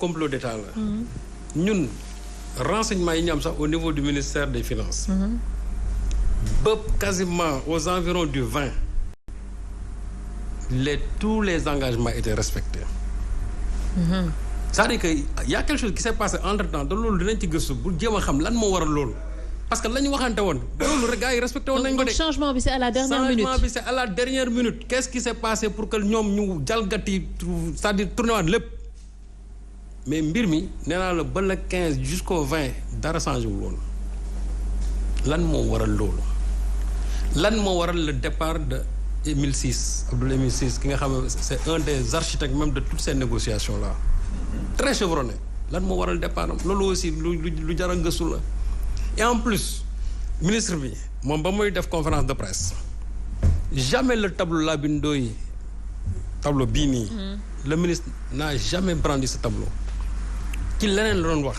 complot d'état la. ñun renseignement yi ñu am sax au niveau du ministère des finances. ba quasiment aux environs du 20. tous les engagements étaient respectés. c'est-à-dire que y a quelque chose qui s'est passé entre-temps te loolu dinañ ci gëstu bu jéem a xam lan moo waral loolu. parce que la ñu waxante woon loolu rek gars yi respecté woon nañ ko de. changement bi c'est à la dernière minute. changement bi c'est à la dernière minute. qu'est-ce qui s'est passé pour que ñoom ñu jalgati c'est-à-dire tourné waat lépp mais mbir mi nee naa la ba le 15 jusqu'au 20 dara changé wul woon lan moo waral loolu lan moo waral le départ de Émile Ciss Abdoul Émile Ciss ki nga xam ne c'est un des architectes même de toutes ces négociations là très chevronné lan moo waral départ am loolu aussi lu jar a gëstu la. et en plus ministre bi moom ba muy def conférence de presse jamais le tableau la bindooy tableau bii nii le ministre n'a jamais brandi ce tableau ci leneen la doon wax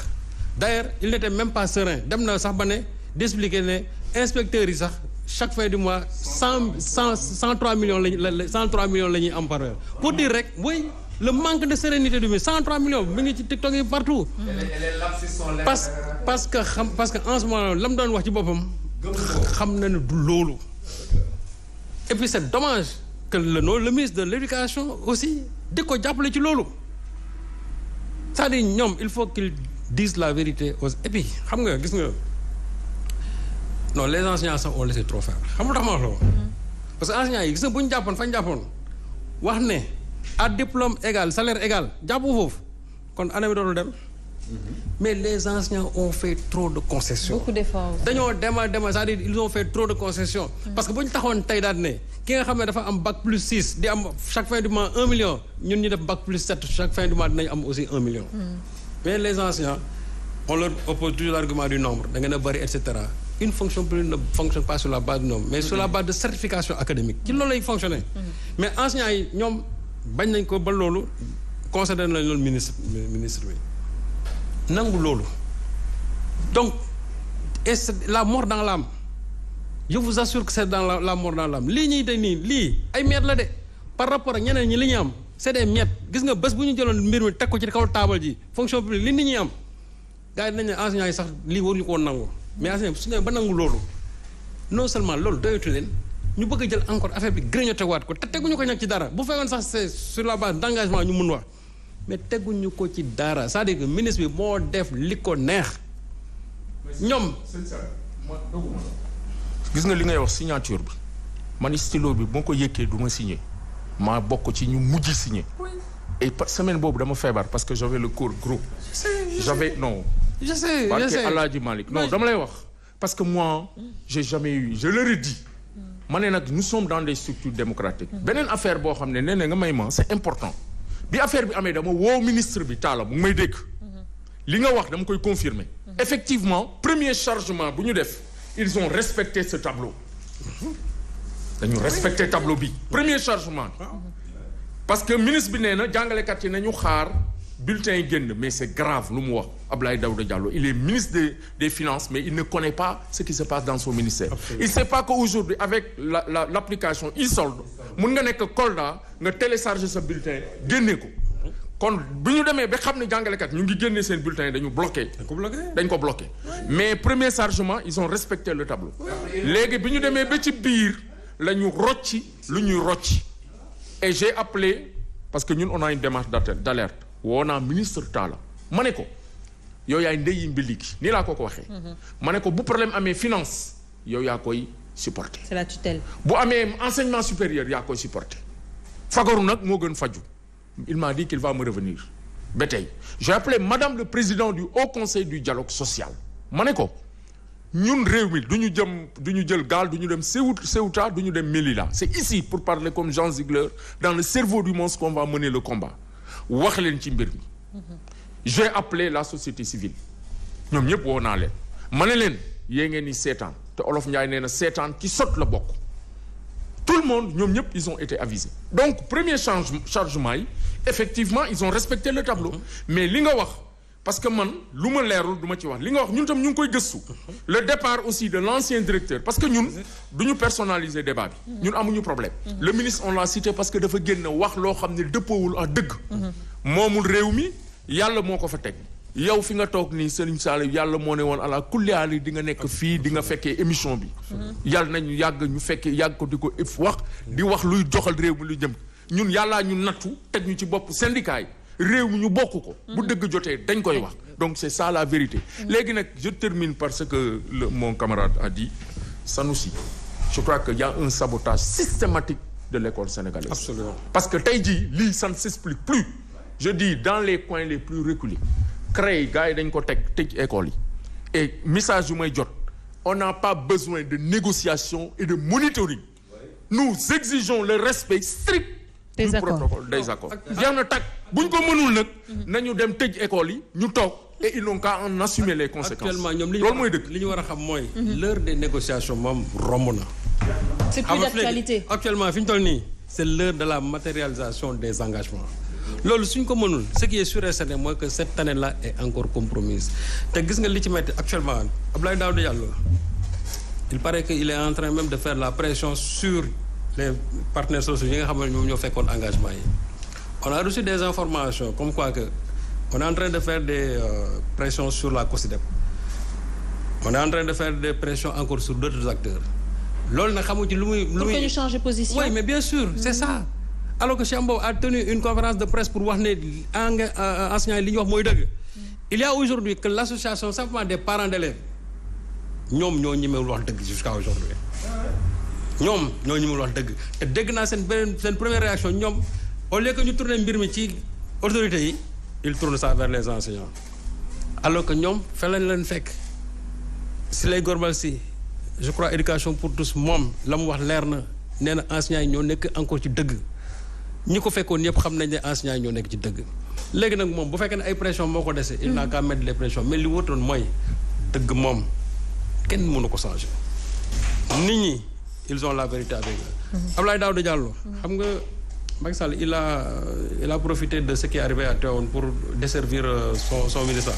d'ailleurs il n'était même pas serein dem na sax ba ne d'expliquer ne inspecteurs yi sax chaque fin du mois 103 millions la 103 millions la ñuy am par heure pour dire rek oui le manque de sérénité du ministre 103 millions mi ngi ci TikTok yi partout. parce que en ce moment la mu doon wax ci boppam. xam na ne du loolu. et puis c'est dommage que le ministre de l'éducation aussi di ko jàppale ci loolu. c'est-à-dire ñoom il faut qu'ils disent la vérité aux et puis xam nga gis nga non les enseignants sax ont laissé trop faire xam nga tax ma wax loolu. parce que enseignants yi gis nga bu ñu jàppoon fañ jàppoon wax ne. à diplôme égal salaire égal jàppu foofu kon année bi dootul dem mais les enseignants ont fait trop de concessions. beaucoup d'efforts. dañoo dema c'est-à-dire ils ont fait trop de concessions. parce que bu ñu taxoon tey daal ne ki nga xam ne dafa am bac plus 6 di am chaque fin du mois 1 million ñun ñu def bac plus 7 chaque fin du mois dinañ am aussi 1 million. mais les enseignants on leur oppose toujours l'argument du nombre da ngeen a bëri et cetera une fonction publique ne fonctionne pas sur la base du nombre mais sur la base de certification académique ci loolu lay fonctionner mais enseignants yi ñoom. bañ nañ ko ba loolu considéré nañ loolu ministre bi nangu loolu donc et c'est la mort dans l'âme je vous assure que c'est dans la mort dans l'âme lii ñuy de nii lii ay miettes la de par rapport ak ñeneen ñi li ñu am c'est des miettes gis nga bés bu ñu jëloon mbir mi teg ko ci kaw taabal ji fonction publique li nit ñi am gars yi nañ ne enseignants yi sax lii waruñu ko woon nangu mais enseignants su ñu ba nangu loolu non seulement loolu doyatu leen ñu bëgg a jël encore affaire bi grignoté waat ko te teguñu ko ñag ci dara bu fekkoon sax c'est sur la base d'engagement ñu mun wax mais teguñu ko ci dara c'est-à-dire que ministre bi moo def li ko neex ñoom. gis nga li ngay wax signature bi man stylo bi moo ko yëkkee du ma signé maa bokk ci ñu mujj signé. et semaine boobu dama feebar parce que j'avais le cours groupe. j'avais non. je sais Alaaji Malick non dama lay wax parce que moi j'ai jamais eu je leur ai dit. ma ne nag nous sommes dans des structures démocratiques. beneen affaire boo xam ne nee na nga may ma c'est important. bi affaire bi amee dama woo ministre bi Talla mu ngi may dégg. li nga wax dama koy confirmer. effectivement premier chargement bu ñu def ils ont respecté ce tableau. dañu respecté tableau bi premier chargement. parce que ministre bi nee na jàngalekat yi nañu xaar bulletins yi génn mais c'est grave lu mu wax Abdoulaye Daouda Diallo il est ministre des finances mais il ne connaît pas ce qui se passe dans son ministère. Absolument. Il sait pas qu'aujourd'hui avec l'application e-solde mun nga nekk Kolda nga télécharger sa bulletin génne ko kon bu ñu demee ba xam ne jàngalekat ñu ngi génne seen bulletin yi dañu bloqué. dañ ko bloqué mais premier chargement ils ont respecté le tableau. léegi bi ñu demee ba ci biir la ñu rocci lu ñuy rocci et j'ai appelé parce que ñun on a une démarche d'alerte woo naa ministre Talla ma ne ko yow yaay ndeyi mbili gi nii laa ko waxee. ma ne ko bu problème amee finance yow yaa koy supporter. c'est la tutelle. bu amee enseignement supérieur yaa koy supporter fagaru nag moo gën faju il m'a dit qu'il va me revenir ba tey j'ai appelé madame le président du haut conseil du dialogue social ma ne ko ñun réew mi du ñu jël gaal du ñu dem Ceuta du ñu dem Melilla c'est ici pour parler comme Jean Ziegler dans le cerveau du monstre qu'on va mener le combat wax leen ci mbir mi. j'ai appelé la société civile ñoom ñëpp woo naa leen ma ne leen yée ngeen ni seetaan te Olof Ndiaye nee na seetaan ci sot la bokk tout le monde ñoom ñëpp ils ont été avisés donc premier chargement yi effectivement ils ont respecté le tableau mais li nga wax parce que man lu ma leerul du ma ci wax li nga wax ñun tam ñu ngi koy gëstu le départ aussi de l'ancien directeur parce que ñun du ñu personnaliser débat bi ñun amuñu problème le ministre on l'a cité parce que dafa génn wax loo xam ne dëppoowul ak dëgg moomul réew mi yàlla moo ko fa teg yow fi nga toog nii Serigne Saliou yàlla moo ne woon ala kulliyaali di nga nekk fii di nga fekkee émission bi yàlla nañu yàgg ñu fekkee yàgg ko di ko wax di wax luy doxal réew mi lu jëm ñun yàllaa ñu nattu teg ñu ci bopp syndicat yi réew mi ñu bokk ko bu dëgg jotee dañ koy wax donc c'est ça la vérité léegi nag je termine par ce que mon camarade a dit Sanoussi je crois qu'il y a un sabotage systématique de l'école sénégalaise. Absolument. Parce que tey jii lii ça ne s'explique plus je dis dans les coins les plus reculés CREI gars yi dañ ko tëj école yi et message yu may jot on n'a pas besoin de négociation et de monitoring nous exigeons le respect strict du protocole des accords jeex na tag bu ñu ko mënul nag nañu dem tëj école yi ñu toog et ils n'ont qu'à en assumer les conséquences. Actuellement ñoom loolu mooy dëgg li ñu war a xam mooy l'heure des négociations moom romb na. C'est plus d'actualité. Actuellement fi ñu toll nii c'est l'heure de la matérialisation des engagements loolu suñ ko mënul ce qui est sûr et certain mooy que cette année-là est encore compromise te gis nga li ci metti actuellement Abdoulaye Daouda Diallo il paraît que il est en train même de faire la pression sur les partenaires sociaux yi nga xam ne ñoom ñoo fekkoon engagement yi on a reçu des informations comme quoi que on est en train de faire des pressions sur la COSYDEP on est en train de faire des pressions encore sur d'autres acteurs loolu nag xamu ci lu muy pour que ñu changer position. Oui mais bien sûr c'est ça alors que Cheikh Mbow a tenu une conférence de presse pour wax ne enseignants yi li ñu wax mooy dëgg il y a aujourd'hui que l'association simplement des parents d'élèves ñoom ñoo ñemewul wax dëgg jusqu'à aujourd'hui ñoom ñoo ñemewul wax dëgg te dégg naa seen première réaction ñoom au lieu que ñu tourner mbir mi ci autorités yi ils tournent ça vers les enseignants alors que ñoom fa lañ leen fekk si lay gorbal si je crois éducation pour tous moom la mu wax leer na nee na enseignants yi ñoo nekk encore ci dëgg ñi ko fekkoon ñëpp xam nañ ne enseignants yi ñoo nekk ci dëgg léegi nag moom bu fekkee ne ay pression moo ko dese il n'a qu'à mettre les pressions mais li wóotoon mooy dëgg moom kenn mënu ko changer nit ñi ils ont la vérité avec eux. Abdoulaye Daouda Diallo xam nga Macky Sall il a profité de ce qui est arrivé à Tivaouane pour desservir son ministre.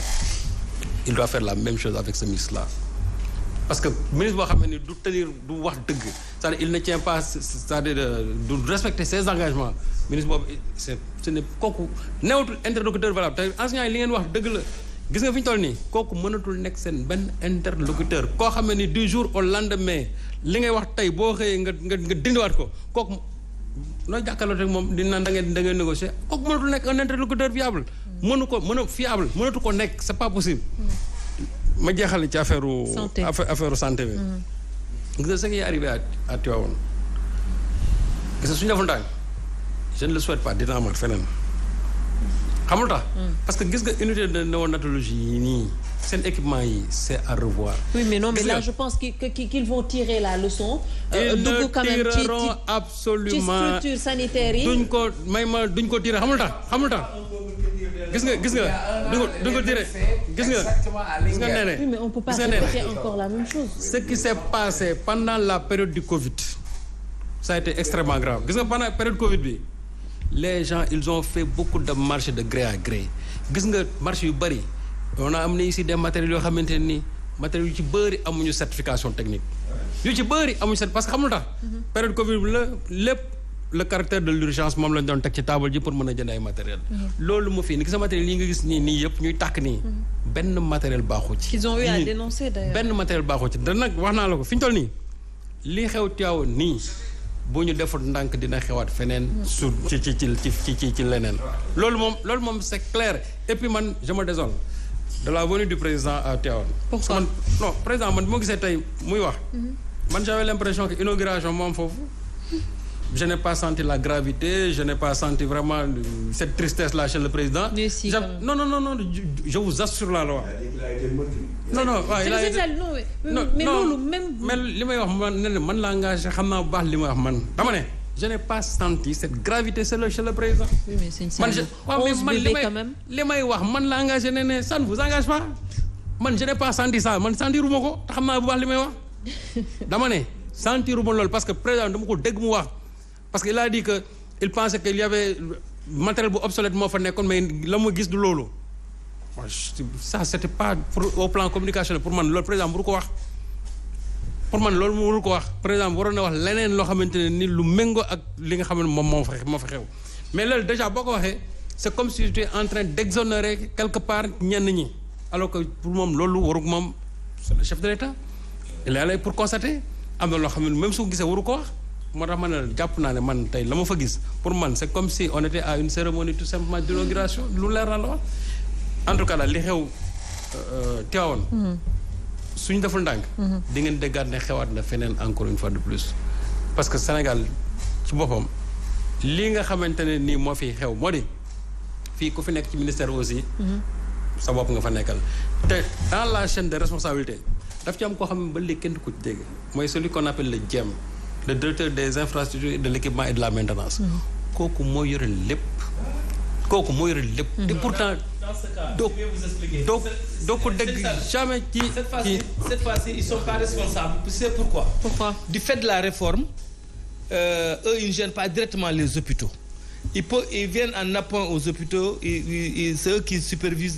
Il doit faire la même chose avec ce ministre là parce que ministre boo xam ne ni du tenir du wax dëgg c'est-à-dire il ne tient pas c'est-à-dire du respecter ses engagements ministre boobu ce n'est kooku newatul interlocuteur valable te enseignants yi li ngeen wax dëgg la gis nga fi ñu toll nii kooku mënatul nekk seen benn interlocuteur koo xam ne ni du jour au lendemain li ngay wax tey boo xëyee nga dindiwaat ko kooku nooy jàkkaarloo rek moom di naan da ngeen négocier kooku mënatul nekk un interlocuteur fiable fiable mënatu ko nekk c'est pas possible ma jeexale ci affaire santé bi gis nga ce qui est arrivé à Tivaouane gis nga suñu deful ndànk je ne le souhaite pas dina amaat feneen xamul tax parce que gis nga unité de néonatologie yi nii seen équipement yi c'est à revoir. Oui mais non mais là je pense qu'ils vont tirer la leçon. ils dugg quand même ne tireront absolument ci structure sanitaire yi. duñ ko tirer xamul tax gis nga duñ ko tirer gis nga nee oui mais on peut pas répéter encore la même chose. Ce qui s'est passé pendant la période du Covid ça a été extrêmement grave gis nga pendant période Covid bi les gens ils ont fait beaucoup de marches de gré à gré gis nga marche yu bari on a amené ici des matériels yoo xamante ne nii matériels yu ci bëri amuñu certification technique yu ci bëri amuñu parce que xamul tax période Covid bi la lépp le caractère de l'urgence moom lañ doon teg ci table ji pour mën a jënd ay matériel loolu mu fii ni gis nga matériel yi nga gis nii yëpp ñuy tàkk nii benn matériel baaxu ci qu'ils ont eu à dénoncer d'ailleurs benn matériel baaxu ci da nag wax naa la ko fi ñu toll nii li xew Tivaouane nii bu ñu defut ndànk dina xewaat feneen su ci leneen loolu moom c'est clair et puis man je me désole de la venue du président à Tivaouane. Pourquoi? Non président man bi ma gisee tey muy wax man j'avais l'impression que inauguration moom foofu je n'ai pas senti la gravité je n'ai pas senti vraiment cette tristesse là chez le président. Mais si, non je vous assure la loi. non waaw il a été mais loolu même. mais li may wax man la engagé xam naa bu baax li may wax man dama ne je n'ai pas senti cette gravité chez le président. Oui mais c'est une li may wax man la engagé ne ça ne vous engage pas man je n'ai pas senti ça man sentiruma ko te xam naa bu baax li may wax dama ne sentiruma loolu parce que président dama ko dégg mu wax parce que il a dit que il pensait qu'il y avait matériel bu obsolète moo fa nekkoon mais la mu gis du loolu ça c'était pas au plan communication pour man loolu président bu ko wax pour man loolu mu warul ko wax président waroon na wax leneen loo xamante ne ni lu méngoo ak li nga xam ne moom moo fa xew mais loolu déjà boo ko waxee c'est comme si tu es en train d'exonérer quelque part ñenn ñi alors que pour moom loolu waru moom c'est le chef de l'État il est allé pour constater am na loo xam ne même su ko gisee waru ko wax moo tax ma ne jàpp naa ne man tey la ma fa gis pour man c'est comme si on était à une cérémonie tout simplement d'inauguration lu leer na la wax en tout cas daal li xew Tivaouane suñu deful ndànk di ngeen déggaat ne xewaat na feneen encore une fois de plus parce que Sénégal ci boppam lii nga xamante ne nii moo fi xew moo di fii ku fi nekk ci ministère aussi sa bopp nga fa nekkal te dans la chaîne de responsabilité daf ci am koo xam ne ba léegi kenn du ko ci dégg mooy celui qu'on appelle le DIEM le directeur des infrastructures de l'équipement et de la maintenance kooku moo yore lépp te pourtant doo ko dégg jamais ci cette fois-ci ils sont pas responsables. Tu sais pourquoi? Du fait de la réforme eux ils ne gênent pas directement les hôpitaux. Ils viennent en appoint aux hôpitaux et c'est eux qui supervisent